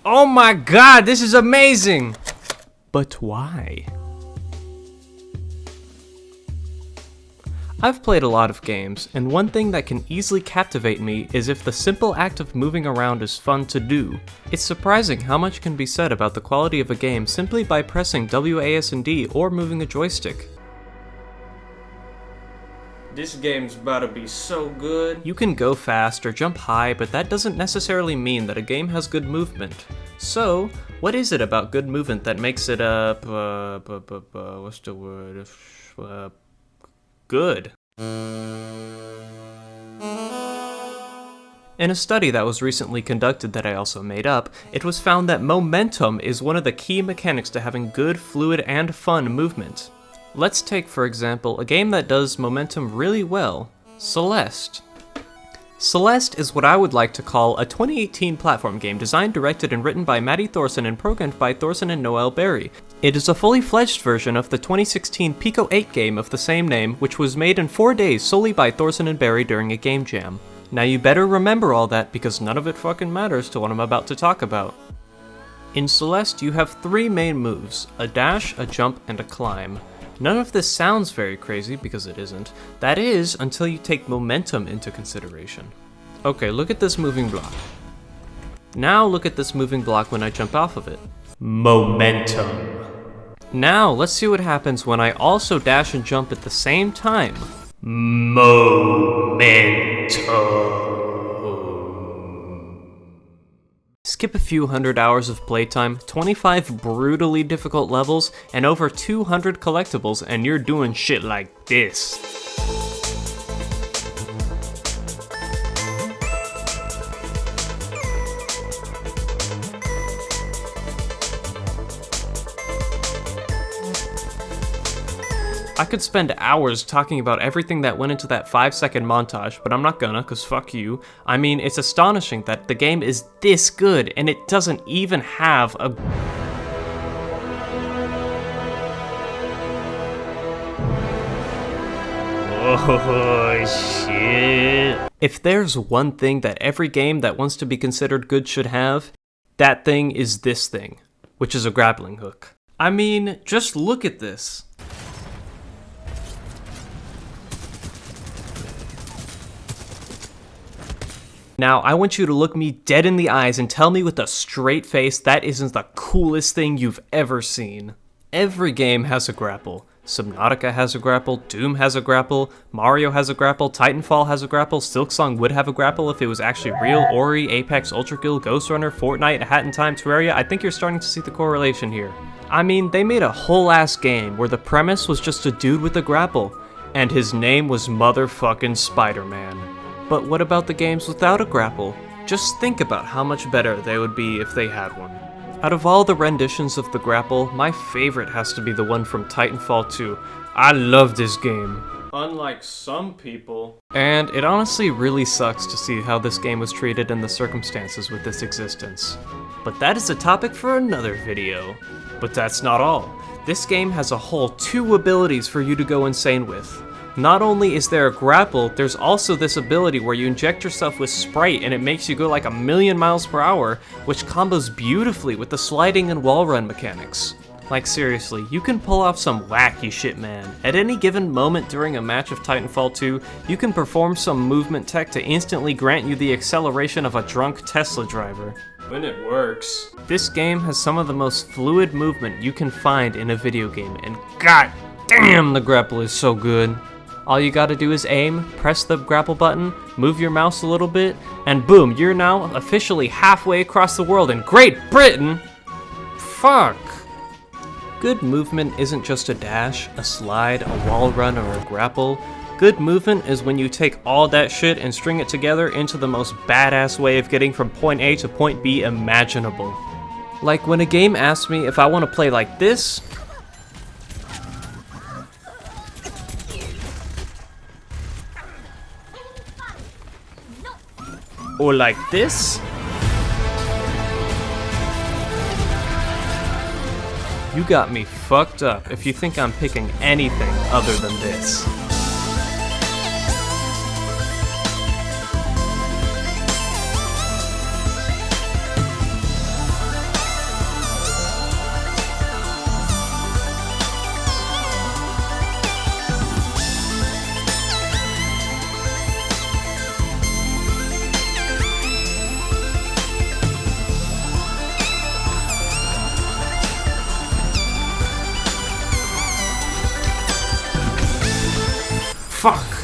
Oh my god, this is amazing! But why? I've played a lot of games, and one thing that can easily captivate me is if the simple act of moving around is fun to do. It's surprising how much can be said about the quality of a game simply by pressing WASD or moving a joystick. This game's about to be so good. You can go fast or jump high, but that doesn't necessarily mean that a game has good movement. So, what is it about good movement that makes it, what's the word? Good. In a study that was recently conducted that I also made up, it was found that momentum is one of the key mechanics to having good, fluid, and fun movement. Let's take, for example, a game that does momentum really well, Celeste. Celeste is what I would like to call a 2018 platform game designed, directed, and written by Maddie Thorson and programmed by Thorson and Noel Berry. It is a fully fledged version of the 2016 Pico 8 game of the same name, which was made in 4 days solely by Thorson and Berry during a game jam. Now you better remember all that because none of it fucking matters to what I'm about to talk about. In Celeste, you have 3 main moves, a dash, a jump, and a climb. None of this sounds very crazy because it isn't. That is, until you take momentum into consideration. Okay, look at this moving block. Now look at this moving block when I jump off of it. Momentum. Now let's see what happens when I also dash and jump at the same time. Momentum. Skip a few hundred hours of playtime, 25 brutally difficult levels, and over 200 collectibles, and you're doing shit like this. I could spend hours talking about everything that went into that 5-second montage, but I'm not gonna, cause fuck you. I mean, it's astonishing that the game is this good, and it doesn't even have a... Oh, shit. If there's one thing that every game that wants to be considered good should have, that thing is this thing, which is a grappling hook. I mean, just look at this. Now, I want you to look me dead in the eyes and tell me with a straight face that isn't the coolest thing you've ever seen. Every game has a grapple. Subnautica has a grapple, Doom has a grapple, Mario has a grapple, Titanfall has a grapple, Silksong would have a grapple if it was actually real, Ori, Apex, Ultra Kill, Ghost Runner, Fortnite, A Hat in Time, Terraria. I think you're starting to see the correlation here. I mean, they made a whole ass game where the premise was just a dude with a grapple, and his name was motherfucking Spider-Man. But what about the games without a grapple? Just think about how much better they would be if they had one. Out of all the renditions of the grapple, my favorite has to be the one from Titanfall 2. I love this game. Unlike some people. And it honestly really sucks to see how this game was treated in the circumstances with its existence. But that is a topic for another video. But that's not all. This game has a whole 2 abilities for you to go insane with. Not only is there a grapple, there's also this ability where you inject yourself with Sprite and it makes you go like 1,000,000 miles per hour, which combos beautifully with the sliding and wall run mechanics. Like seriously, you can pull off some wacky shit, man. At any given moment during a match of Titanfall 2, you can perform some movement tech to instantly grant you the acceleration of a drunk Tesla driver. When it works. This game has some of the most fluid movement you can find in a video game, and god damn, the grapple is so good. All you gotta do is aim, press the grapple button, move your mouse a little bit, and boom, you're now officially halfway across the world in Great Britain! Fuck! Good movement isn't just a dash, a slide, a wall run, or a grapple. Good movement is when you take all that shit and string it together into the most badass way of getting from point A to point B imaginable. Like when a game asks me if I want to play like this, or like this, you got me fucked up if you think I'm picking anything other than this. Fuck.